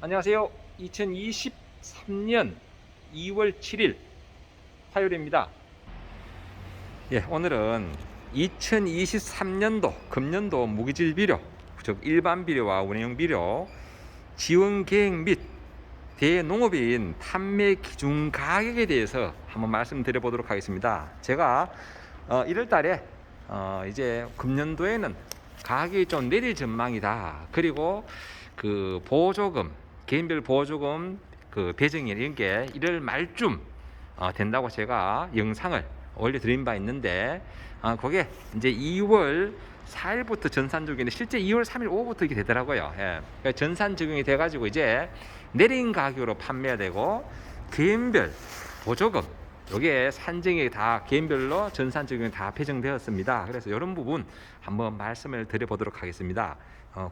안녕하세요. 2023년 2월 7일 화요일입니다. 예, 오늘은 2023년도 금년도 무기질 비료, 즉 일반 비료와 운영 비료 지원 계획 및 대농업인 판매 기준 가격에 대해서 한번 말씀드려 보도록 하겠습니다. 제가 1월 달에 이제 금년도에는 가격이 좀 내릴 전망이다. 그리고 그 보조금, 개인별 보조금 그 배정이 이런 게 1월 말쯤 된다고 제가 영상을 올려드린 바 있는데, 그게 이제 2월 4일부터 전산 적용인데 실제 2월 3일 오후부터 이렇게 되더라고요. 예. 그러니까 전산 적용이 돼가지고 이제 내린 가격으로 판매가 되고, 개인별 보조금 요게 산정이 다 개인별로 전산 적용이 다 배정되었습니다. 그래서 이런 부분 한번 말씀을 드려보도록 하겠습니다.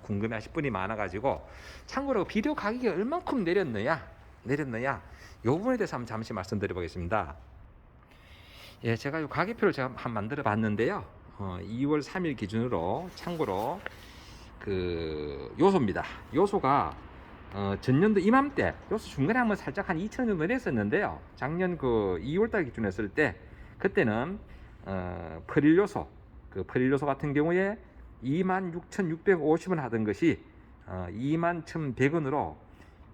궁금해하실 분이 많아가지고, 참고로 비료 가격이 얼만큼 내렸느냐 이 부분에 대해서 한번 잠시 말씀드려보겠습니다. 예, 제가 이 가격표를 제가 한번 만들어 봤는데요. 2월 3일 기준으로 참고로 그 요소입니다. 요소가 전년도 이맘때 요소 중간에 한번 살짝 한 2,000원 정도 내렸었는데요. 작년 그 2월달 기준 했을 때 그때는 프릴 요소, 그 프릴 요소 같은 경우에 26,650원 하던 것이 21,100원으로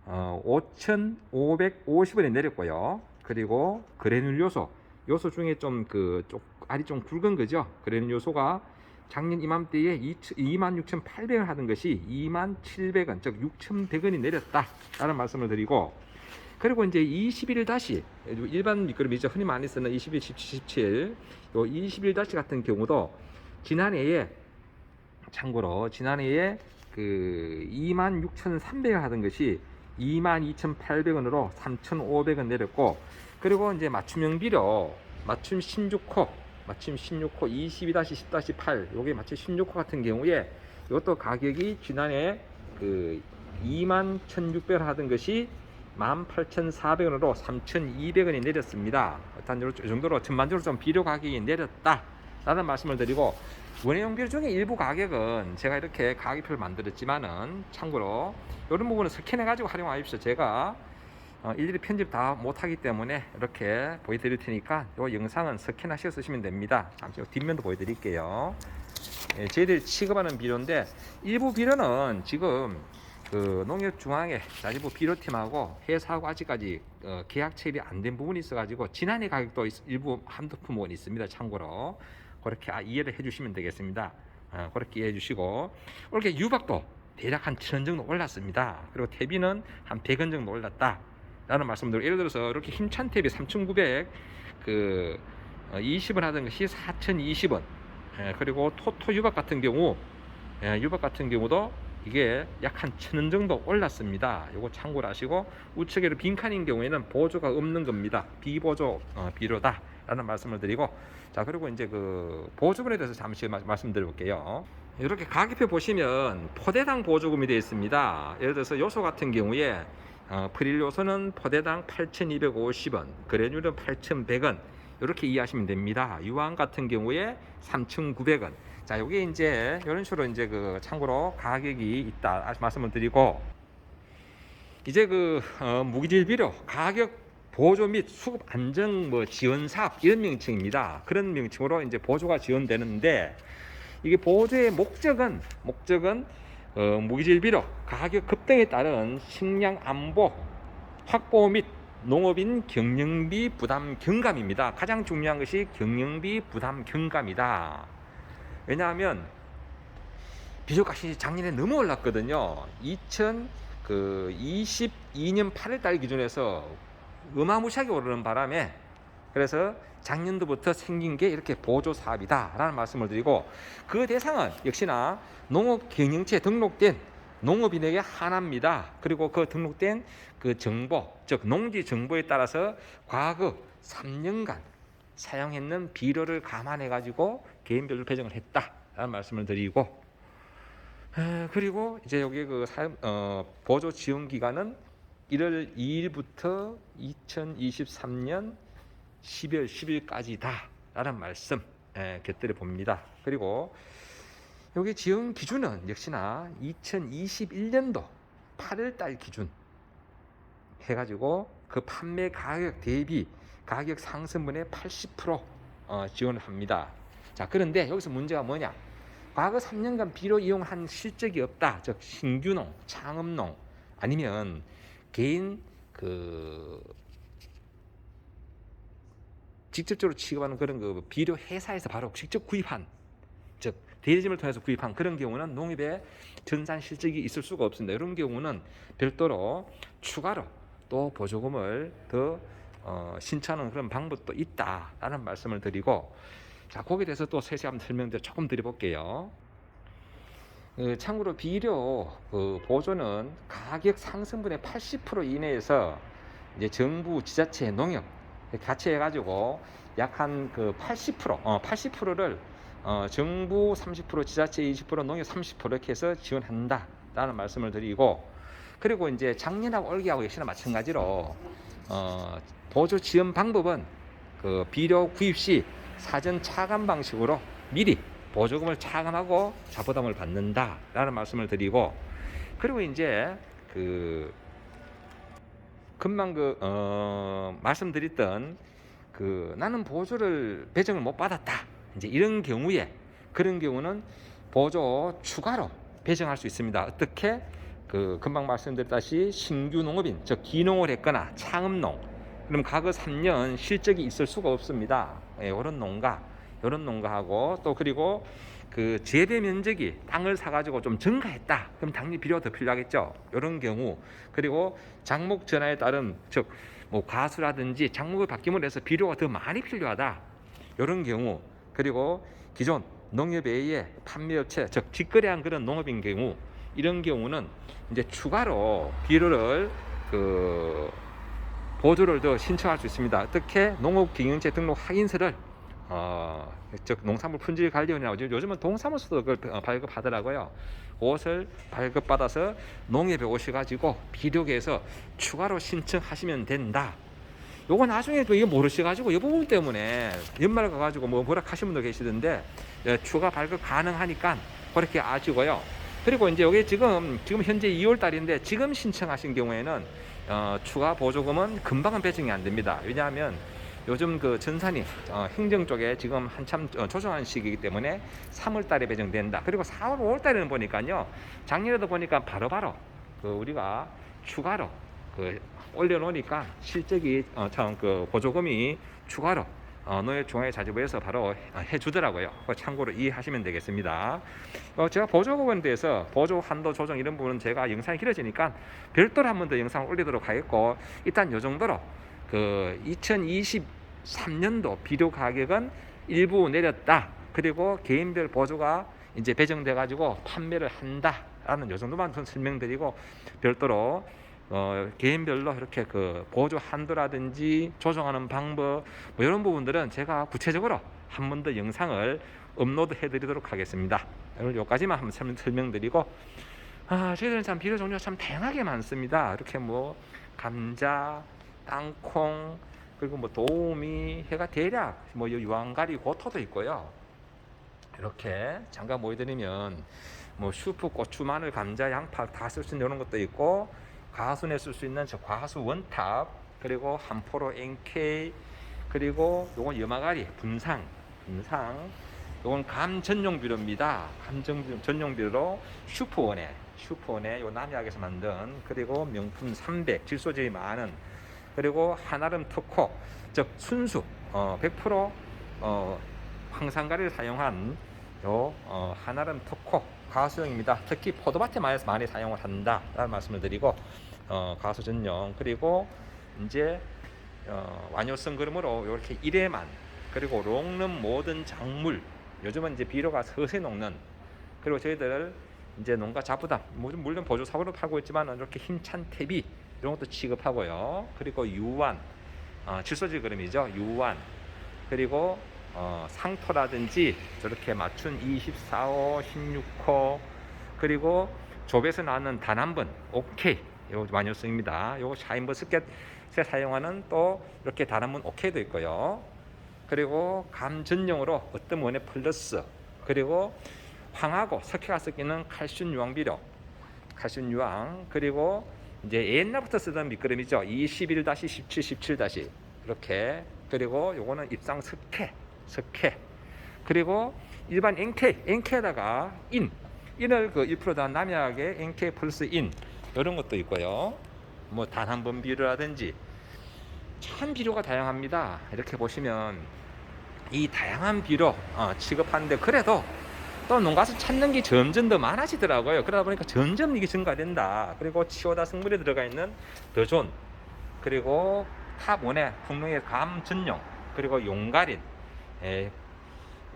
5,550원에 내렸고요. 그리고 그래놀 요소 중에 좀 그 알이 좀 굵은 거죠. 그래놀 요소가 작년 이맘때에 26,800원 하던 것이 27,000원, 즉 6,100원이 내렸다라는 말씀을 드리고, 그리고 이제 21 다시 일반 미끄럼이죠. 흔히 많이 쓰는 21, 17, 17, 요 21 다시 같은 경우도 지난해에 참고로 지난해에 그 26,300원 하던 것이 22,800원으로 3,500원 내렸고, 그리고 이제 맞춤형 비료 맞춤 16호 22-10-8 요게 맞춤 16호 같은 경우에 이것도 가격이 지난해 그 21,600원 하던 것이 18,400원으로 3,200원이 내렸습니다. 일단 이 정도로 전반적으로 좀 비료 가격이 내렸다라는 말씀을 드리고, 원예용 비료 중에 일부 가격은 제가 이렇게 가격표를 만들었지만은 참고로 이런 부분은 스캔해 가지고 활용하십시오. 제가 일일이 편집 다 못하기 때문에 이렇게 보여드릴 테니까 이 영상은 스캔하셔서 쓰시면 됩니다. 잠시 뒷면도 보여드릴게요. 예, 저희들이 취급하는 비료인데, 일부 비료는 지금 그 농협중앙회 자재부 비료팀하고 회사하고 아직까지 계약 체결이 안 된 부분이 있어가지고 지난해 가격도 일부 한두 품목은 있습니다. 참고로 그렇게 이해를 해주시면 되겠습니다. 그렇게 이해해 주시고, 이렇게 유박도 대략 한 1,000원 정도 올랐습니다. 그리고 태비는 한 100원 정도 올랐다 라는 말씀드리고, 예를 들어서 이렇게 힘찬 탭이 3,900 그 20원 하던 것이 4,020원. 그리고 토토 유박 같은 경우, 유박 같은 경우도 이게 약 한 1,000원 정도 올랐습니다. 요거 참고를 하시고, 우측에는 빈칸인 경우에는 보조가 없는 겁니다. 비보조 비료다 라는 말씀을 드리고, 자, 그리고 이제 그 보조금에 대해서 잠시 말씀드려 볼게요. 이렇게 가격표 보시면 포대당 보조금이 되어 있습니다. 예를 들어서 요소 같은 경우에 프릴 요소는 포대당 8,250원, 그래놀은 8,100원 이렇게 이해하시면 됩니다. 유황 같은 경우에 3,900원. 자, 요게 이제 이런 식으로 이제 그 참고로 가격이 있다 말씀을 드리고, 이제 그 무기질 비료 가격 보조 및 수급 안정 지원 사업 이런 명칭입니다. 그런 명칭으로 이제 보조가 지원되는데, 이게 보조의 목적은 무기질 비료 가격 급등에 따른 식량 안보 확보 및 농업인 경영비 부담 경감입니다. 가장 중요한 것이 경영비 부담 경감이다. 왜냐하면 비료값이 작년에 너무 올랐거든요. 2022년 8월달 기준에서 어마무시하게 오르는 바람에, 그래서 작년도부터 생긴 게 이렇게 보조 사업이다 라는 말씀을 드리고, 그 대상은 역시나 농업경영체에 등록된 농업인에게 한합니다. 그리고 그 등록된 그 정보, 즉 농지 정보에 따라서 과거 3년간 사용했는 비료를 감안해 가지고 개인별로 배정을 했다라는 말씀을 드리고, 그리고 이제 여기 그 보조 지원 기간은 1월 2일부터 2023년 12월 10일까지다 라는 말씀 곁들여 봅니다. 그리고 여기 지원 기준은 역시나 2021년도 8월달 기준 해가지고 그 판매 가격 대비 가격 상승분의 80% 지원을 합니다. 자, 그런데 여기서 문제가 뭐냐? 과거 3년간 비료 이용한 실적이 없다. 즉 신규농, 창업농 아니면 개인 직접적으로 취급하는 그런 비료 회사에서 바로 직접 구입한, 즉 대리점을 통해서 구입한 그런 경우는 농협에 전산 실적이 있을 수가 없습니다. 이런 경우는 별도로 추가로 또 보조금을 더 신청하는 그런 방법도 있다라는 말씀을 드리고, 자, 거기에 대해서 또 세세한 설명들 조금 드려볼게요. 참고로 비료 보조는 가격 상승분의 80% 이내에서 이제 정부, 지자체, 농협 같이 해가지고 약 한 80%를 정부 30%, 지자체 20%, 농협 30% 이렇게 해서 지원한다라는 말씀을 드리고, 그리고 이제 작년하고 올해하고 역시나 마찬가지로 보조 지원 방법은 비료 구입 시 사전 차감 방식으로 미리 보조금을 차감하고 자부담을 받는다라는 말씀을 드리고, 그리고 이제 금방 말씀드렸던 나는 보조를 배정을 못 받았다, 이제 이런 경우에, 그런 경우는 보조 추가로 배정할 수 있습니다. 어떻게? 금방 말씀드렸다시피 신규 농업인, 즉 기농을 했거나 창업농, 그럼 과거 3년 실적이 있을 수가 없습니다. 이런 농가하고, 또 그리고 재배 면적이 땅을 사가지고 좀 증가했다, 그럼 당연히 비료가 더 필요하겠죠. 이런 경우, 그리고 작목 전환에 따른, 즉 뭐 과수라든지 작목을 바뀜으로 해서 비료가 더 많이 필요하다, 이런 경우, 그리고 기존 농협 외의 판매업체, 즉 직거래한 그런 농업인 경우, 이런 경우는 이제 추가로 비료를 보조를 더 신청할 수 있습니다. 어떻게? 농업경영체 등록 확인서를 즉 농산물 품질 관리원이라고, 요즘은 동사무소도 그걸 발급하더라고요. 그것을 발급받아서 농협에 오셔가지고 비료계에서 추가로 신청하시면 된다. 요거 나중에 또 이거 모르셔가지고 이 부분 때문에 연말 가가지고 뭐라 하시는 분도 계시던데, 추가 발급 가능하니까 그렇게 아시고요. 그리고 이제 여기 지금 현재 2월 달인데 지금 신청하신 경우에는 추가 보조금은 금방은 배정이 안 됩니다. 왜냐하면 요즘 전산이 행정 쪽에 지금 한참 조정하는 시기이기 때문에 3월 달에 배정된다. 그리고 4월, 5월 달에는 보니까요, 작년에도 보니까 바로바로 우리가 추가로 올려놓으니까 실적이 보조금이 추가로 농협 중앙자재부에서 바로 해주더라고요. 참고로 이해하시면 되겠습니다. 제가 보조금에 대해서 보조 한도 조정 이런 부분은 제가 영상이 길어지니까 별도로 한 번 더 영상을 올리도록 하겠고, 일단 이 정도로 2023년도 비료 가격은 일부 내렸다. 그리고 개인별 보조가 이제 배정돼 가지고 판매를 한다라는 이 정도만 설명드리고, 별도로 개인별로 이렇게 보조 한도라든지 조정하는 방법 뭐 이런 부분들은 제가 구체적으로 한 번 더 영상을 업로드 해드리도록 하겠습니다. 오늘 여기까지만 한번 설명드리고, 저희들은 참 비료 종류가 참 다양하게 많습니다. 이렇게 뭐 감자, 땅콩, 그리고 뭐 도우미 해가 대략 뭐 유황가리, 고토도 있고요. 이렇게 잠깐 보여드리면 뭐 슈프, 고추, 마늘, 감자, 양파 다 쓸 수 있는 이런 것도 있고, 과수내 쓸 수 있는 저 과수 원탑, 그리고 한포로 NK, 그리고 요건 염화가리, 분상, 요건 감 전용 비료입니다. 감 전용 비료로 슈퍼원에 요 남해역에서 만든, 그리고 명품 300 질소질이 많은, 그리고 한아름 특호, 즉 순수 100% 황산가리를 사용한 요 한아름 특호 과수용입니다. 특히 포도밭에 많이 사용을 한다라는 말씀을 드리고, 과수 전용, 그리고 이제 완효성 그러므로 이렇게 1회만, 그리고 롱름 모든 작물, 요즘은 이제 비료가 서서히 녹는, 그리고 저희들 이제 농가 자부담, 물론 보조 사고로 팔고 있지만 이렇게 힘찬 퇴비 이런 것도 취급하고요. 그리고 유완, 질소질 그름이죠. 유완, 그리고 상토라든지 저렇게 맞춘 24호, 16호, 그리고 조배에서 나오는 단 한 번 오케이, 요 완효성입니다. 요 샤인버스켓에 사용하는 또 이렇게 단 한 번 오케이도 있고요. 그리고 감 전용으로 어떤 원의 플러스, 그리고 황하고 석회가 섞이는 칼슘 유황 비료, 칼슘 유황, 그리고 이제 옛날부터 쓰던 밑그림이죠. 21-17, 17- 이렇게. 그리고 요거는 입상 석회. 그리고 일반 NK에다가 인을 그 1% 더한 남약의 NK 플러스 인 이런 것도 있고요. 뭐 단 한 번 비료라든지 참 비료가 다양합니다. 이렇게 보시면 이 다양한 비료 취급하는데 그래도 또 농가에서 찾는 게 점점 더 많아지더라고요. 그러다 보니까 점점 이게 증가된다. 그리고 치오다 성분이 들어가 있는 더존, 그리고 탑1의 풍농의 감 전용, 그리고 용가린,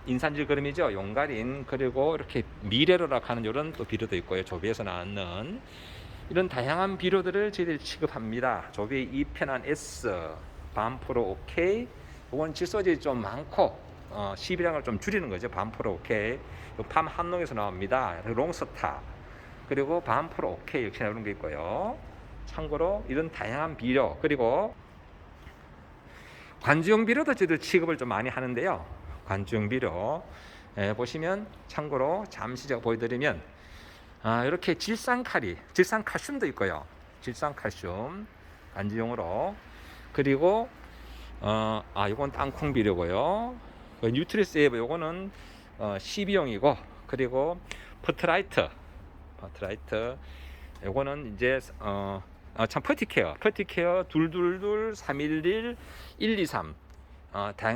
인산질 그림이죠. 용가린, 그리고 이렇게 미래로라 하는 이런 또 비료도 있고요. 조비에서 나왔는 이런 다양한 비료들을 저희들이 취급합니다. 조비 2편한 S, 반프로 OK. 이건 질소질이 좀 많고 시비량을 좀 줄이는 거죠. 반프로 OK. 팜 한농에서 나옵니다. 롱스타, 그리고 반프로 OK 역시 이런 게 있고요. 참고로 이런 다양한 비료, 그리고 관주용 비료도 저희들 취급을 좀 많이 하는데요. 관주용 비료 보시면 참고로 잠시 제가 보여드리면 이렇게 질산칼슘도 있고요. 질산칼슘 관주용으로. 그리고 이건 땅콩 비료고요. 뉴트리스 에이브 요거는 CB용이고, 그리고 퍼트라이트 요거는 이제 퍼티케어 222 311 123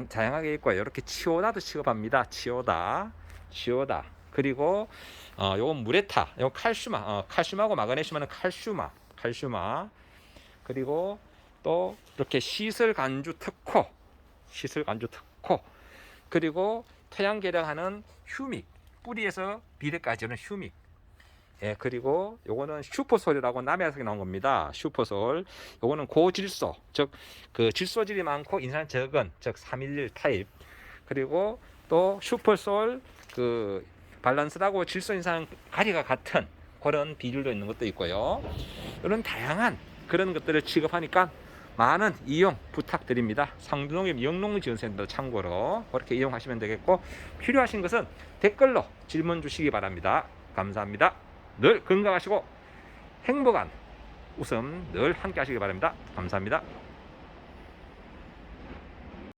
다양하게 있고요. 이렇게 치오다도 취급합니다. 치오다. 그리고 요건 무레타, 요건 칼슘하고 마그네슘은 칼슘화. 그리고 또 이렇게 시설 간주 특호, 그리고 토양 개량하는 휴믹, 뿌리에서 비례까지는 휴믹. 그리고 요거는 슈퍼솔이라고 남해에서 나온 겁니다. 슈퍼솔. 요거는 고질소, 즉 그 질소질이 많고 인산 적은, 즉 311 타입. 그리고 또 슈퍼솔 그 밸런스라고 질소 인산 가리가 같은 그런 비율도 있는 것도 있고요. 이런 다양한 그런 것들을 취급하니까 많은 이용 부탁드립니다. 상주농협 영농지원센터 참고로 그렇게 이용하시면 되겠고, 필요하신 것은 댓글로 질문 주시기 바랍니다. 감사합니다. 늘 건강하시고 행복한 웃음 늘 함께 하시기 바랍니다. 감사합니다.